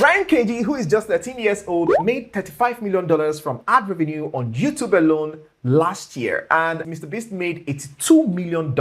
Ryan KG, who is just 13 years old, made $35 million from ad revenue on YouTube alone last year, and Mr. Beast made $82 million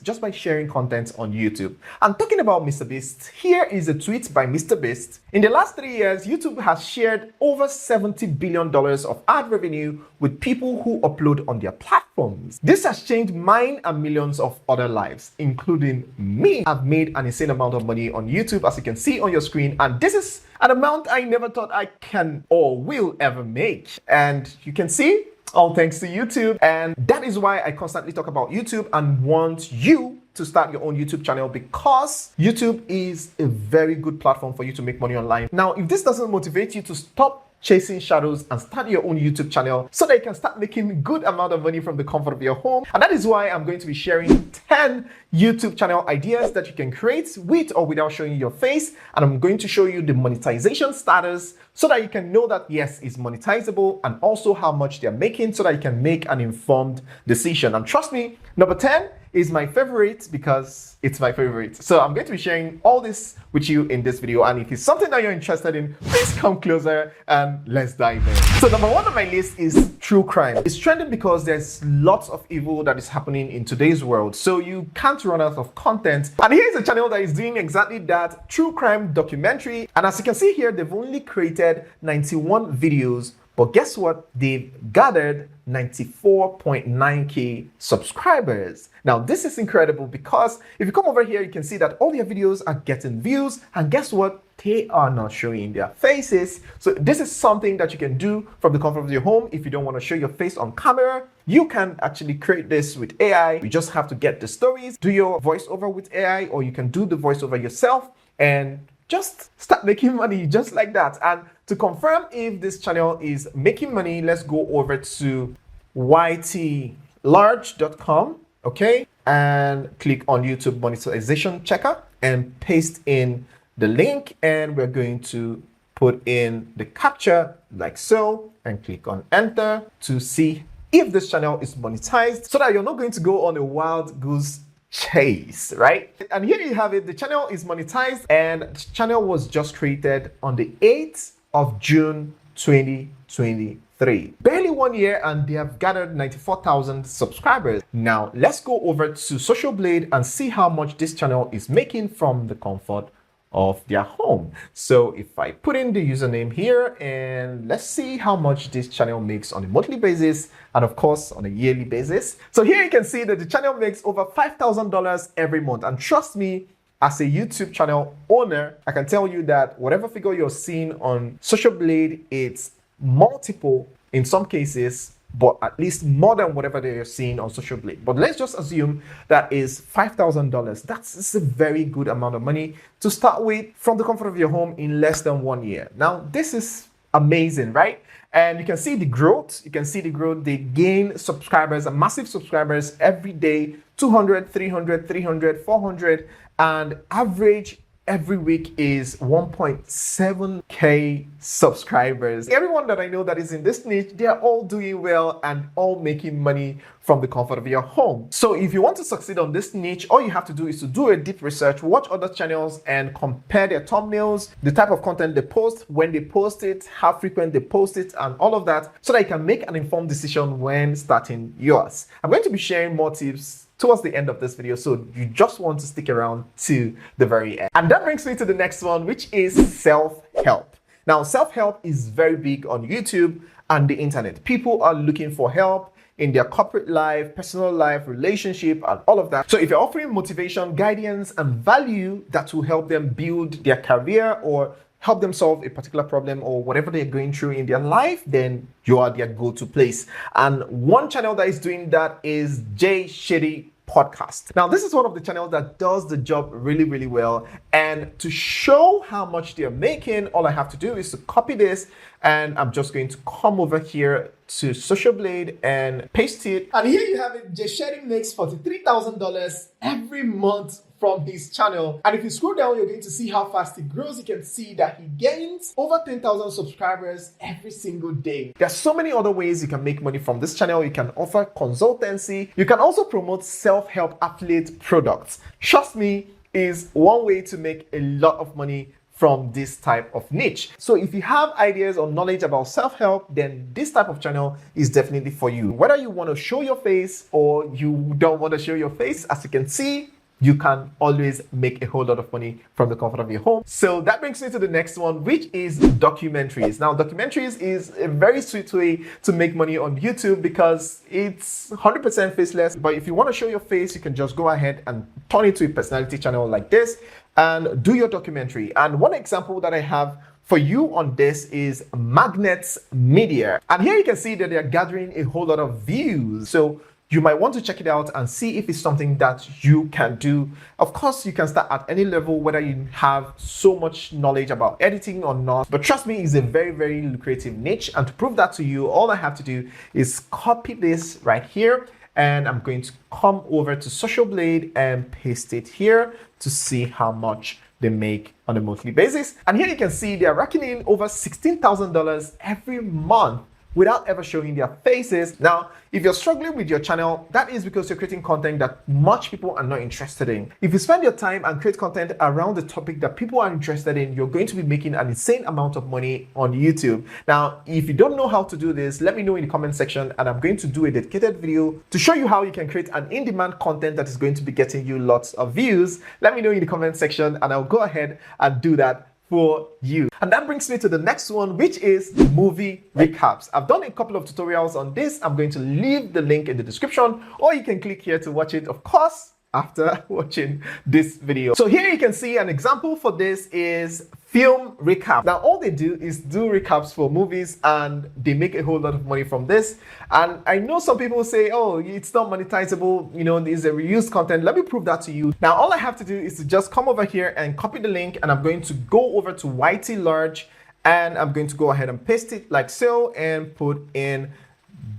just by sharing content on YouTube. And talking about Mr. Beast, here is a tweet by Mr. Beast. In the last 3 years, YouTube has shared over $70 billion of ad revenue with people who upload on their platforms. This has changed mine and millions of other lives, including me. I've made an insane amount of money on YouTube, as you can see on your screen, and this is an amount I never thought I can or will ever make. And you can see, all thanks to YouTube. And that is why I constantly talk about YouTube and want you to start your own YouTube channel, because YouTube is a very good platform for you to make money online. Now, if this doesn't motivate you to stop chasing shadows and start your own YouTube channel so that you can start making good amount of money from the comfort of your home. And that is why I'm going to be sharing 10 YouTube channel ideas that you can create with or without showing your face. And I'm going to show you the monetization status so that you can know that yes, it's monetizable, and also how much they're making so that you can make an informed decision. And trust me, number 10 is my favorite because it's my favorite. So I'm going to be sharing all this with you in this video. And if it's something that you're interested in, please come closer and let's dive in. So number 1 on my list is true crime. It's trending because there's lots of evil that is happening in today's world. So you can't run out of content. And here's a channel that is doing exactly that, true crime documentary. And as you can see here, they've only created 91 videos. But guess what? They've gathered 94.9k subscribers. Now, this is incredible because if you come over here, you can see that all their videos are getting views. And guess what? They are not showing their faces. So this is something that you can do from the comfort of your home. If you don't want to show your face on camera, you can actually create this with AI. You just have to get the stories, do your voiceover with AI, or you can do the voiceover yourself and just start making money just like that. And to confirm if this channel is making money, let's go over to ytlarge.com, okay? And click on YouTube monetization checker and paste in the link. And we're going to put in the captcha like so and click on enter to see if this channel is monetized so that you're not going to go on a wild goose chase, right? And here you have it. The channel is monetized and the channel was just created on the 8th of June 2023. Barely 1 year and they have gathered 94,000 subscribers. Now let's go over to Social Blade and see how much this channel is making from the comfort of their home. So if I put in the username here and let's see how much this channel makes on a monthly basis and of course on a yearly basis. So here you can see that the channel makes over $5,000 every month. And trust me, as a YouTube channel owner, I can tell you that whatever figure you're seeing on Social Blade, it's multiple in some cases, but at least more than whatever they're seeing on Social Blade. But let's just assume that is $5,000. That's a very good amount of money to start with from the comfort of your home in less than 1 year. Now, this is amazing, right? And you can see the growth. You can see the growth. They gain subscribers, and massive subscribers every day, 200, 300, 300, 400, and average every week is 1.7k subscribers. Everyone that I know that is in this niche, they are all doing well and all making money from the comfort of your home. So if you want to succeed on this niche, all you have to do is to do a deep research, watch other channels and compare their thumbnails, the type of content they post, when they post it, how frequent they post it, and all of that, so that you can make an informed decision when starting yours. I'm going to be sharing more tips towards the end of this video, so you just want to stick around to the very end. And that brings me to the next one, which is self-help. Now, self-help is very big on YouTube and the internet. People are looking for help in their corporate life, personal life, relationship, and all of that. So if you're offering motivation, guidance, and value that will help them build their career or help them solve a particular problem or whatever they're going through in their life, then you are their go-to place. And one channel that is doing that is Jay Shetty Podcast. Now, this is one of the channels that does the job really, really well. And to show how much they're making, all I have to do is to copy this, and I'm just going to come over here to Social Blade and paste it. And here you have it. Jay Shetty makes $43,000 every month from his channel. And if you scroll down, you're going to see how fast he grows. You can see that he gains over 10,000 subscribers every single day. There's so many other ways you can make money from this channel. You can offer consultancy. You can also promote self-help affiliate products. Trust me, is one way to make a lot of money from this type of niche. So if you have ideas or knowledge about self-help, then this type of channel is definitely for you. Whether you want to show your face or you don't want to show your face, as you can see, you can always make a whole lot of money from the comfort of your home. So that brings me to the next one, which is documentaries. Now, documentaries is a very sweet way to make money on YouTube because it's 100% faceless. But if you want to show your face, you can just go ahead and turn it to a personality channel like this and do your documentary. And one example that I have for you on this is Magnets Media. And here you can see that they're gathering a whole lot of views. So you might want to check it out and see if it's something that you can do. Of course, you can start at any level, whether you have so much knowledge about editing or not. But trust me, it's a very, very lucrative niche. And to prove that to you, all I have to do is copy this right here. And I'm going to come over to Social Blade and paste it here to see how much they make on a monthly basis. And here you can see they're racking in over $16,000 every month without ever showing their faces. Now, if you're struggling with your channel, that is because you're creating content that much people are not interested in. If you spend your time and create content around the topic that people are interested in, you're going to be making an insane amount of money on YouTube. Now, if you don't know how to do this, let me know in the comment section and I'm going to do a dedicated video to show you how you can create an in-demand content that is going to be getting you lots of views. Let me know in the comment section and I'll go ahead and do that for you. And that brings me to the next one, which is movie recaps. I've done a couple of tutorials on this. I'm going to leave the link in the description, or you can click here to watch it, of course, after watching this video. So here you can see an example for this is film recap. Now all they do is do recaps for movies and they make a whole lot of money from this. And I know some people say, oh, it's not monetizable, you know, it's a reused content. Let me prove that to you. Now all I have to do is to just come over here and copy the link, and I'm going to go over to YT Large and I'm going to go ahead and paste it like so and put in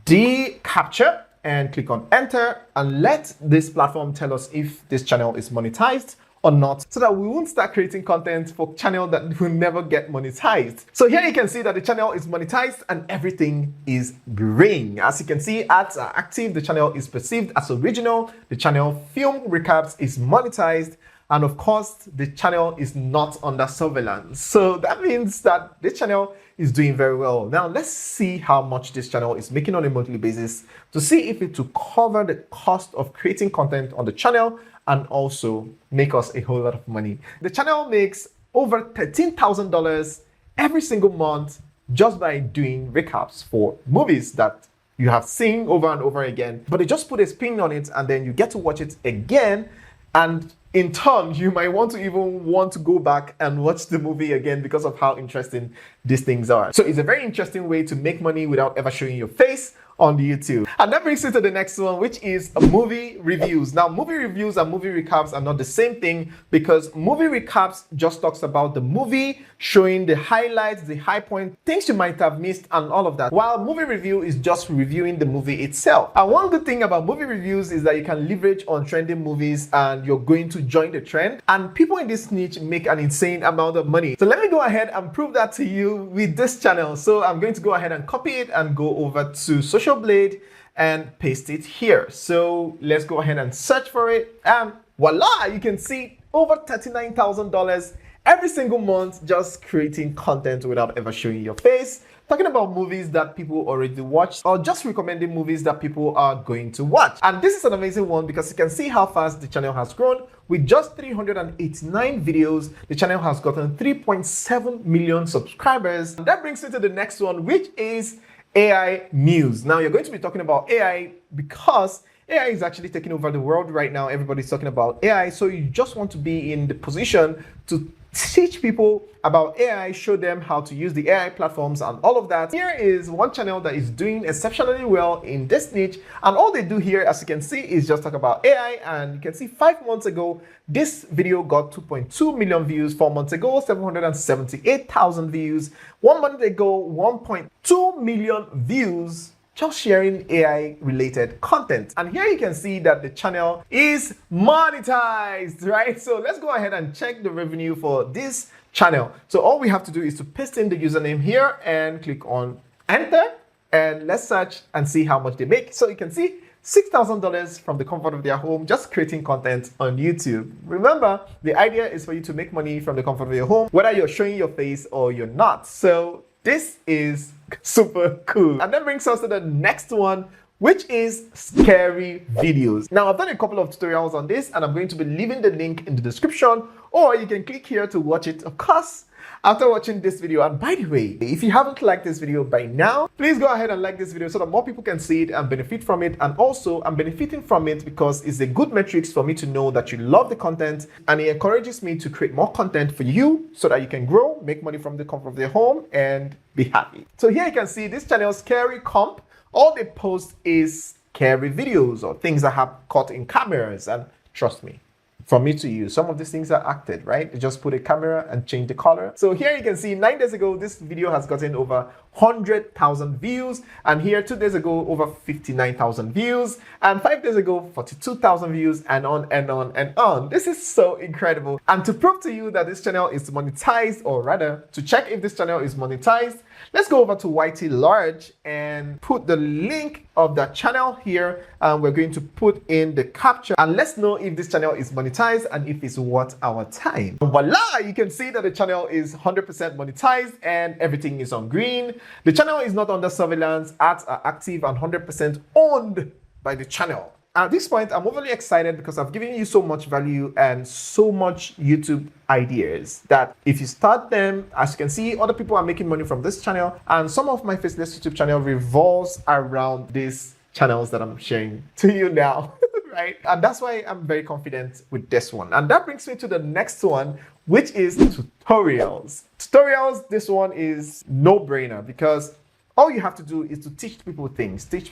the capture and click on enter and let this platform tell us if this channel is monetized or not, so that we won't start creating content for channel that will never get monetized. So here you can see that the channel is monetized and everything is green. As you can see, ads are active, the channel is perceived as original, the channel film recaps is monetized, and of course, the channel is not under surveillance. So that means that this channel is doing very well. Now let's see how much this channel is making on a monthly basis to see if it will cover the cost of creating content on the channel and also make us a whole lot of money. The channel makes over $13,000 every single month just by doing recaps for movies that you have seen over and over again. But they just put a spin on it and then you get to watch it again. And in turn, you might want to even want to go back and watch the movie again because of how interesting these things are. So it's a very interesting way to make money without ever showing your face on YouTube. And that brings me to the next one, which is movie reviews. Now, movie reviews and movie recaps are not the same thing because movie recaps just talks about the movie, showing the highlights, the high point, things you might have missed and all of that. While movie review is just reviewing the movie itself. And one good thing about movie reviews is that you can leverage on trending movies and you're going to join the trend. And people in this niche make an insane amount of money. So let me go ahead and prove that to you with this channel. So I'm going to go ahead and copy it and go over to Social Blade and paste it here. So let's go ahead and search for it and voila, you can see over $39,000 every single month just creating content without ever showing your face, talking about movies that people already watched or just recommending movies that people are going to watch. And this is an amazing one because you can see how fast the channel has grown. With just 389 videos, the channel has gotten 3.7 million subscribers. And that brings me to the next one, which is AI news. Now you're going to be talking about AI because AI is actually taking over the world right now. Everybody's talking about AI. So you just want to be in the position to teach people about AI, show them how to use the AI platforms and all of that. Here is one channel that is doing exceptionally well in this niche. And all they do here, as you can see, is just talk about AI. And you can see 5 months ago, this video got 2.2 million views. 4 months ago, 778,000 views. 1 month ago, 1.2 million views. Just sharing AI related content. And here you can see that the channel is monetized, right? So let's go ahead and check the revenue for this channel. So all we have to do is to paste in the username here and click on enter and let's search and see how much they make. So you can see $6,000 from the comfort of their home, just creating content on YouTube. Remember, the idea is for you to make money from the comfort of your home, whether you're showing your face or you're not. So this is super cool. And that brings us to the next one, which is scary videos. Now, I've done a couple of tutorials on this, and I'm going to be leaving the link in the description, or you can click here to watch it, of course, after watching this video. And by the way, if you haven't liked this video by now, please go ahead and like this video so that more people can see it and benefit from it. And also, I'm benefiting from it because it's a good metrics for me to know that you love the content, and it encourages me to create more content for you so that you can grow, make money from the comfort of your home, and be happy. So here you can see this channel, Scary Comp. All they post is scary videos or things that have caught in cameras. And trust me, from me to you, some of these things are acted, right? You just put a camera and change the color. So here you can see 9 days ago, this video has gotten over 100,000 views. And here 2 days ago, over 59,000 views. And 5 days ago, 42,000 views, and on and on and on. This is so incredible. And to prove to you that this channel is monetized, or rather to check if this channel is monetized, let's go over to YT Large and put the link of that channel here. And we're going to put in the capture, and let's know if this channel is monetized and if it's worth our time. Voila! You can see that the channel is 100% monetized and everything is on green. The channel is not under surveillance, ads are active and 100% owned by the channel. At this point, I'm overly excited because I've given you so much value and so much YouTube ideas that if you start them, as you can see, other people are making money from this channel, and some of my faceless YouTube channel revolves around these channels that I'm sharing to you now. Right? And that's why I'm very confident with this one. And that brings me to the next one, which is tutorials. Tutorials, this one is no-brainer because all you have to do is to teach people things that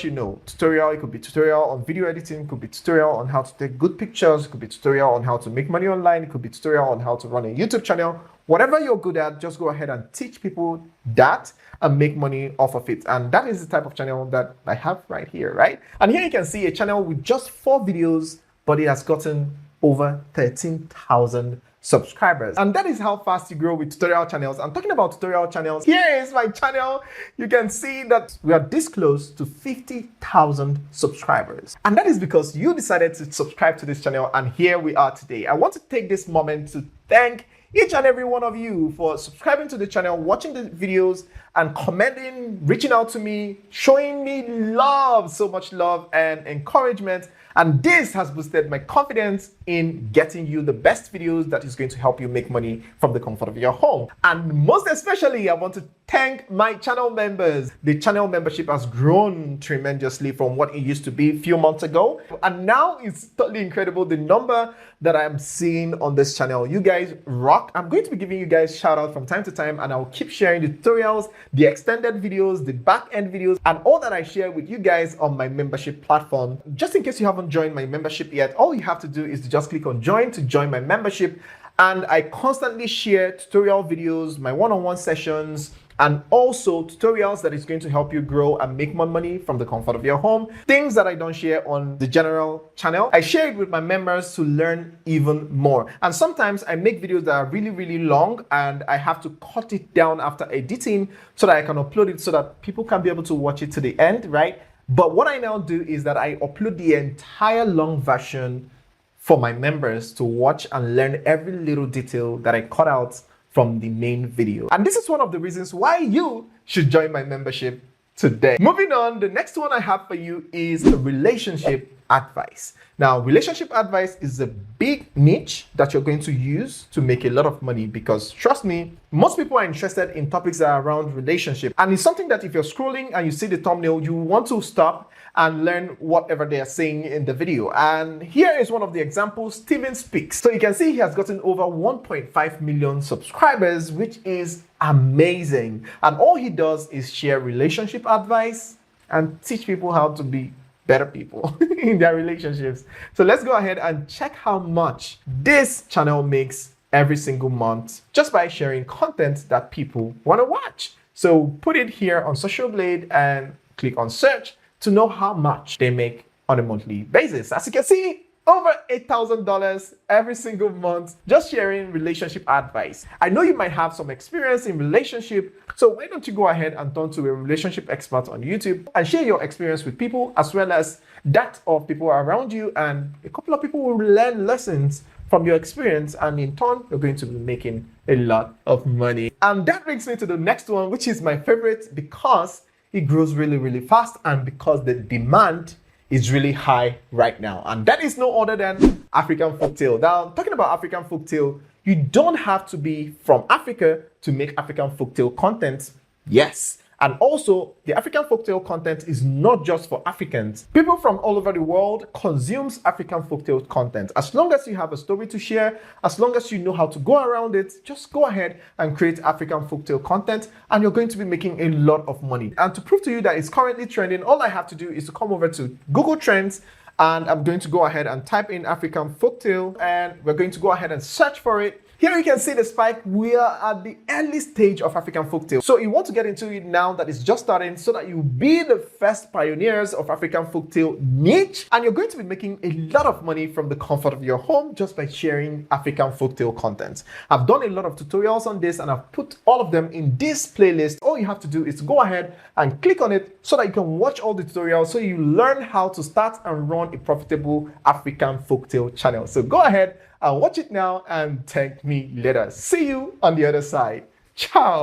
you know. Tutorial, it could be tutorial on video editing, it could be tutorial on how to take good pictures, it could be tutorial on how to make money online, it could be tutorial on how to run a YouTube channel. Whatever you're good at, just go ahead and teach people that and make money off of it. And that is the type of channel that I have right here, right? And here you can see a channel with just 4 videos, but it has gotten over 13,000 subscribers. And that is how fast you grow with tutorial channels. I'm talking about tutorial channels. Here is my channel. You can see that we are this close to 50,000 subscribers. And that is because you decided to subscribe to this channel, and here we are today. I want to take this moment to thank each and every one of you for subscribing to the channel, watching the videos, and commenting, reaching out to me, showing me love, so much love and encouragement. And this has boosted my confidence in getting you the best videos that is going to help you make money from the comfort of your home. And most especially, I want to thank my channel members. The channel membership has grown tremendously from what it used to be a few months ago. And now it's totally incredible, the number that I'm seeing on this channel. You guys rock. I'm going to be giving you guys shout out from time to time, and I'll keep sharing the tutorials, the extended videos, the back end videos, and all that I share with you guys on my membership platform. Just in case you haven't joined my membership yet, all you have to do is to just click on join to join my membership. And I constantly share tutorial videos, my one-on-one sessions, and also tutorials that is going to help you grow and make more money from the comfort of your home. Things that I don't share on the general channel, I share it with my members to learn even more. And sometimes I make videos that are really, really long, and I have to cut it down after editing so that I can upload it so that people can be able to watch it to the end, right? But what I now do is that I upload the entire long version for my members to watch and learn every little detail that I cut out from the main video. And this is one of the reasons why you should join my membership today. Moving on, the next one I have for you is relationship advice. Now, relationship advice is a big niche that you're going to use to make a lot of money, because trust me, most people are interested in topics that are around relationship. And it's something that if you're scrolling and you see the thumbnail, you want to stop and learn whatever they are saying in the video. And here is one of the examples, Steven Speaks. So you can see he has gotten over 1.5 million subscribers, which is amazing. And all he does is share relationship advice and teach people how to be better people in their relationships. So let's go ahead and check how much this channel makes every single month just by sharing content that people want to watch. So put it here on Social Blade and click on search to know how much they make on a monthly basis. As you can see, over $8,000 every single month just sharing relationship advice. I know you might have some experience in relationship, so why don't you go ahead and turn to a relationship expert on YouTube and share your experience with people as well as that of people around you, and a couple of people will learn lessons from your experience, and in turn you're going to be making a lot of money. And that brings me to the next one, which is my favorite because it grows really fast and because the demand is really high right now, and that is no other than African folktale. Now, talking about African folktale, you don't have to be from Africa to make African folktale content. Yes. And also, the African folktale content is not just for Africans. People from all over the world consumes African folktale content. As long as you have a story to share, as long as you know how to go around it, just go ahead and create African folktale content and you're going to be making a lot of money. And to prove to you that it's currently trending, all I have to do is to come over to Google Trends, and I'm going to go ahead and type in African folktale, and we're going to go ahead and search for it. Here you can see the spike. We are at the early stage of African folktale. So you want to get into it now that it's just starting so that you be the first pioneers of African folktale niche, and you're going to be making a lot of money from the comfort of your home just by sharing African folktale content. I've done a lot of tutorials on this and I've put all of them in this playlist. All you have to do is go ahead and click on it so that you can watch all the tutorials so you learn how to start and run a profitable African folktale channel. So go ahead and watch it now and thank me later. See you on the other side. Ciao.